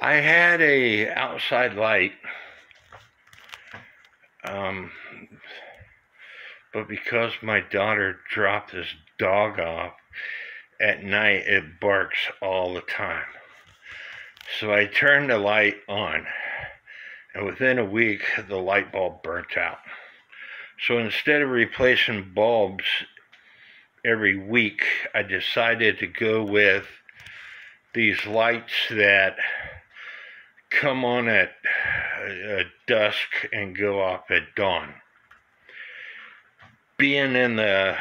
I had a outside light, but because my daughter dropped this dog off at night, it barks all the time. So I turned the light on, and within a week, the light bulb burnt out. So instead of replacing bulbs every week, I decided to go with these lights that come on at dusk and go off at dawn. Being in the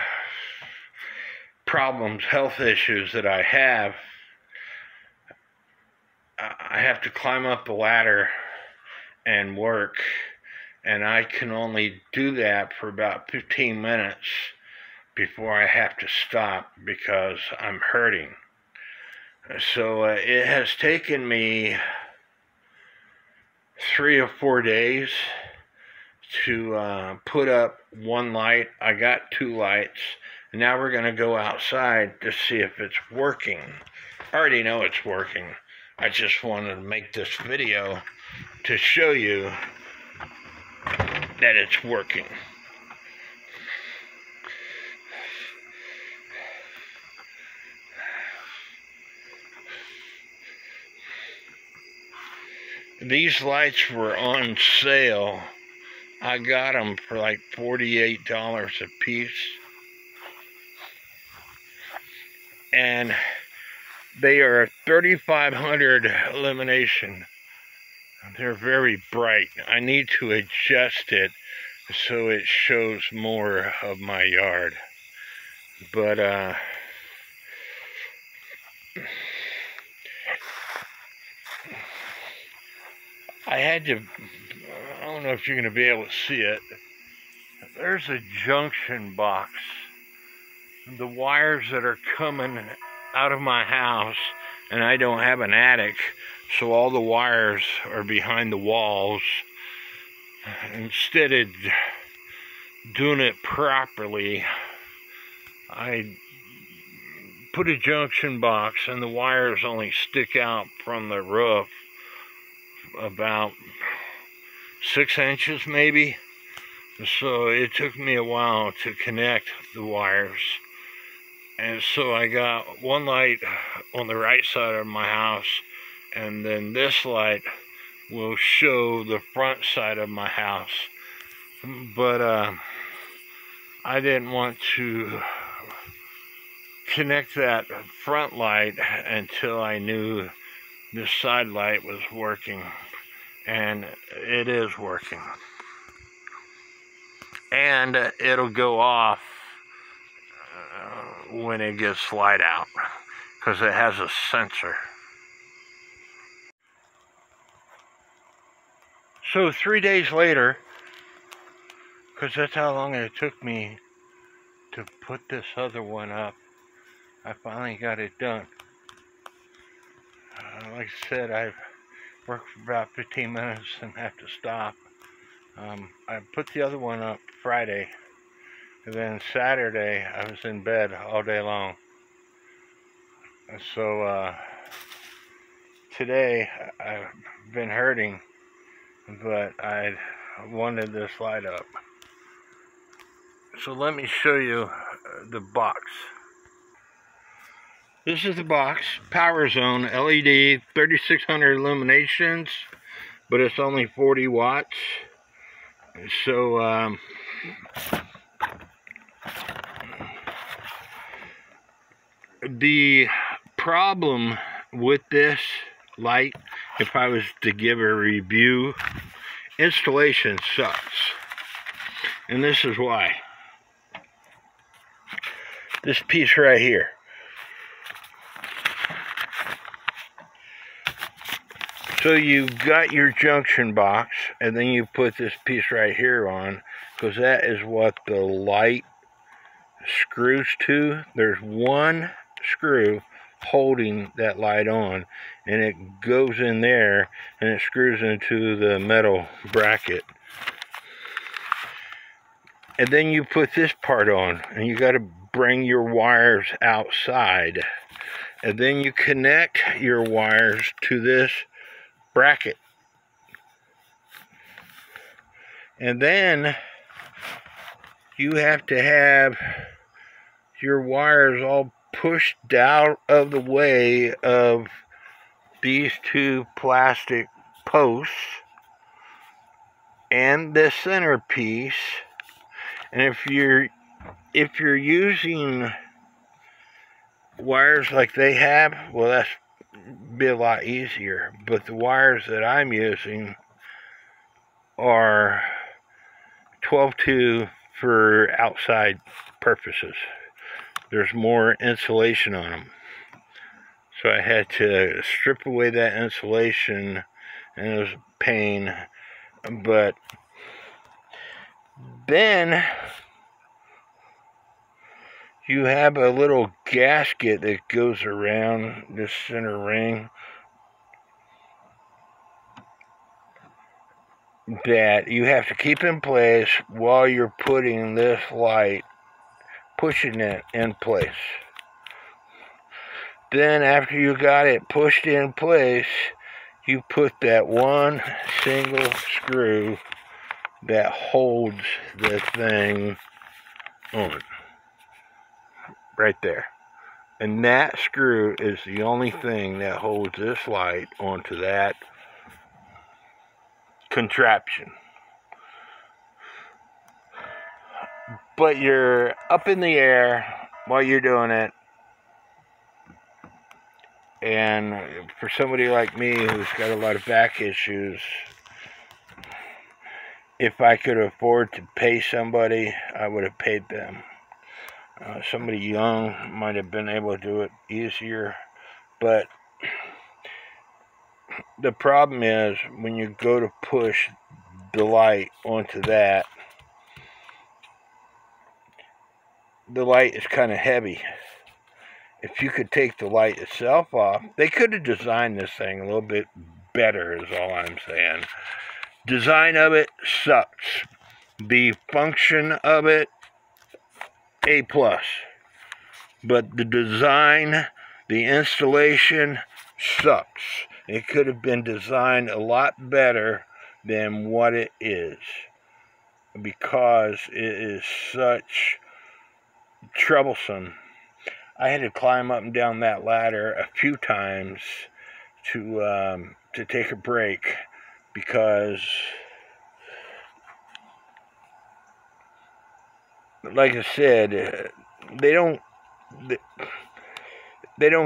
health issues that I have to climb up the ladder and work, and I can only do that for about 15 minutes before I have to stop because I'm hurting. So it has taken me 3 or 4 days to put up one light. I got 2 lights, and now we're going to go outside to see if it's working. I already know it's working. I just wanted to make this video to show you that it's working. These lights were on sale. I got them for like $48 a piece. And they are 3500 illumination. They're very bright. I need to adjust it so it shows more of my yard. But I had to, I don't know if you're going to be able to see it. There's a junction box. The wires that are coming out of my house, and I don't have an attic, so all the wires are behind the walls. Instead of doing it properly, I put a junction box, and the wires only stick out from the roof about 6 inches maybe. So it took me a while to connect the wires. And so I got one light on the right side of my house, and then this light will show the front side of my house. But I didn't want to connect that front light until I knew the side light was working, and it is working. And it'll go off when it gets light out, because it has a sensor. So 3 days later, because that's how long it took me to put this other one up, I finally got it done. Like I said, I've worked for about 15 minutes and have to stop. I put the other one up Friday, and then Saturday I was in bed all day long. And so today I've been hurting, but I wanted this light up. So let me show you the box. This is the box, Power Zone LED 3600 illuminations, but it's only 40 watts. So the problem with this light, if I was to give a review, installation sucks. And this is why. This piece right here. So you got your junction box, and then you put this piece right here on, because that is what the light screws to. There's one screw holding that light on, and it goes in there, and it screws into the metal bracket. And then you put this part on, and you got to bring your wires outside. And then you connect your wires to this bracket. And then you have to have your wires all pushed out of the way of these two plastic posts and the centerpiece. And if you're using wires like they have, well, that's be a lot easier. But the wires that I'm using are 12-2 for outside purposes. There's more insulation on them, so I had to strip away that insulation, and it was a pain. But then you have a little gasket that goes around this center ring that you have to keep in place while you're putting this light, pushing it in place. Then after you got it pushed in place, you put that one single screw that holds the thing on, right there. And that screw is the only thing that holds this light onto that contraption. But you're up in the air while you're doing it, and for somebody like me who's got a lot of back issues, if I could afford to pay somebody, I would have paid them. Somebody young might have been able to do it easier, but the problem is when you go to push the light onto that, the light is kind of heavy. If you could take the light itself off, they could have designed this thing a little bit better, is all I'm saying. Design of it sucks. The function of it, A+. But the design, the installation sucks. It could have been designed a lot better than what it is, because it is such troublesome. I had to climb up and down that ladder a few times to take a break, because, like I said, they don't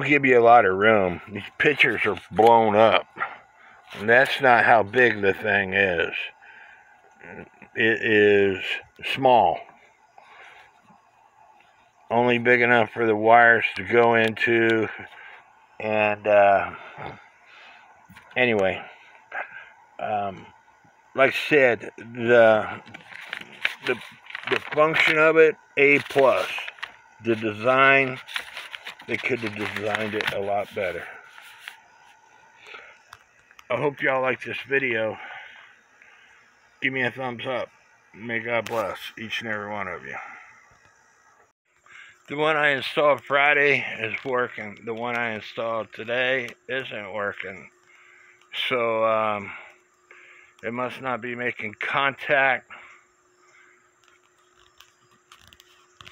give you a lot of room. These pictures are blown up, and that's not how big the thing is. It is small. Only big enough for the wires to go into, and anyway, like I said, the function of it, A+. The design, they could have designed it a lot better. I hope y'all like this video. Give me a thumbs up. May God bless each and every one of you. The one I installed Friday is working. The one I installed today isn't working. So, it must not be making contact.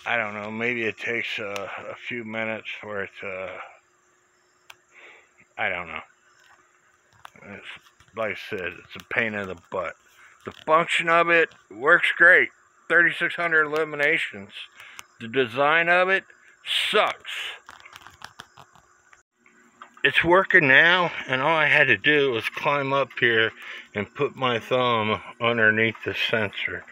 I don't know. Maybe it takes a few minutes for it to... I don't know. It's, like I said, it's a pain in the butt. The function of it works great. 3600 illuminations. The design of it sucks. It's working now, and all I had to do was climb up here and put my thumb underneath the sensor.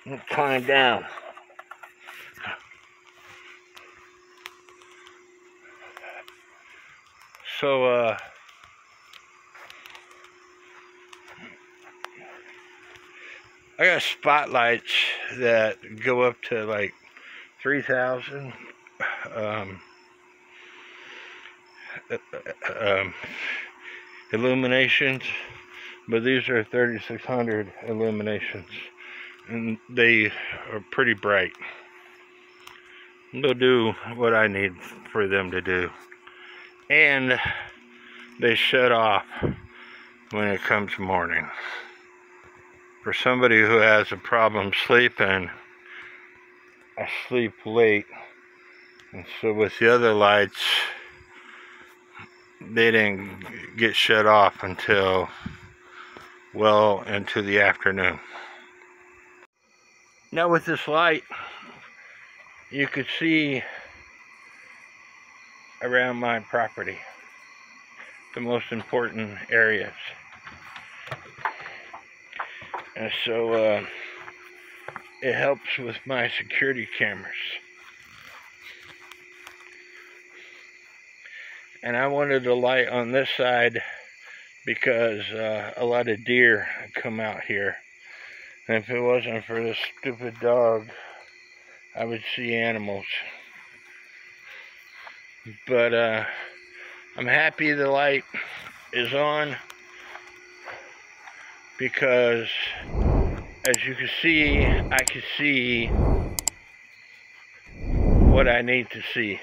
And climb down. So, I got spotlights that go up to like 3,000 illuminations, but these are 3,600 illuminations, and they are pretty bright. they'll do what I need for them to do. And they shut off when it comes morning. For somebody who has a problem sleeping, I sleep late. And so with the other lights, they didn't get shut off until well into the afternoon. Now with this light, you could see around my property, the most important areas. And so it helps with my security cameras. And I wanted a light on this side because a lot of deer come out here. And if it wasn't for this stupid dog, I would see animals. But I'm happy the light is on, because as you can see, I can see what I need to see.